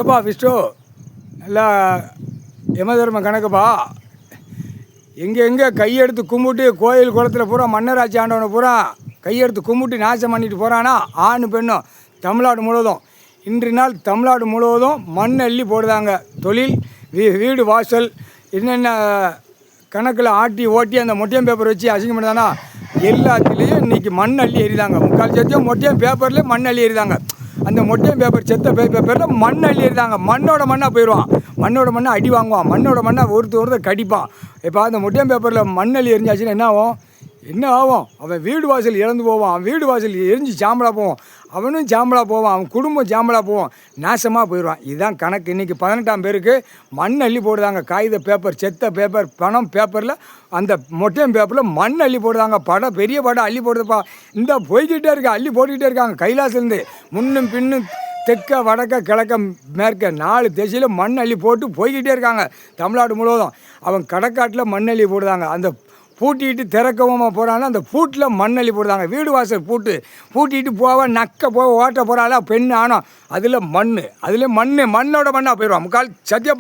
அப்பா விஷ்ணு நல்லா யமதர்ம கணக்குப்பா. எங்கே கையெடுத்து கும்பிட்டு கோயில் குளத்தில் பூரா மன்னராட்சி ஆண்டவனை பூரா கையெடுத்து கும்பிட்டு நாசம் பண்ணிட்டு போகிறானா ஆண் பெண்ணும் தமிழ்நாடு முழுவதும். இன்று நாள் தமிழ்நாடு முழுவதும் மண் அள்ளி போடுதாங்க. தொழில் வீடு வாசல் என்னென்ன கணக்கில் ஆட்டி ஓட்டி அந்த மொட்டையம் பேப்பர் வச்சு அசிங்கம் பண்ணுதானா எல்லாத்துலேயும் இன்றைக்கி மண் அள்ளி எறிதாங்க. முக்கால் சத்தியம் மொட்டையம் பேப்பரில் மண் அள்ளி எறிதாங்க. அந்த மொட்டையம் பேப்பர் செத்த பேப்பரில் மண் அள்ளி எறிதாங்க. மண்ணோட மண்ணாக போயிடுவான். மண்ணோட மண்ணை அடி வாங்குவான். மண்ணோட மண்ணை ஒருத்தர் கடிப்பான். இப்போ அந்த மொட்டையம் பேப்பரில் மண் அள்ளி எரிஞ்சாச்சுன்னா என்ன ஆகும்? அவன் வீடு வாசல் இழந்து போவான். அவன் வீடு வாசல் எரிஞ்சு சாம்பலாக போவான். அவனும் சாம்பலாக போவான். அவன் குடும்பம் சாம்பலாக போவான். நாசமாக போயிடுவான். இதுதான் கணக்கு. இன்றைக்கி 18ஆம் பேருக்கு மண் அள்ளி போடுதாங்க. காகித பேப்பர், செத்த பேப்பர், பணம் பேப்பரில் அந்த மொட்டையம் பேப்பரில் மண் அள்ளி போடுதாங்க. படம் பெரிய படம் அள்ளி போடுதுப்பா. இந்த போய்கிட்டே இருக்கா, அள்ளி போட்டுக்கிட்டே இருக்காங்க. கைலாசிலேருந்து முன்னும் பின்னும் தெற்க வடக்க கிழக்க மேற்க 4 திசையில் மண் அள்ளி போட்டு போய்கிட்டே இருக்காங்க தமிழ்நாடு முழுவதும். அவன் கடற்காட்டில் மண் அள்ளி போடுதாங்க. அந்த பூட்டிக்கிட்டு திறக்கவும் போகிறாங்க. அந்த பூட்டில் மண் அள்ளி போடுதாங்க. வீடு வாசல் பூட்டிக்கிட்டு நக்க ஓட்ட போகிறாள் பெண் ஆனோம். அதில் மண்ணோட மண்ணாக போயிடுவான். முக்கால் சத்தியம்.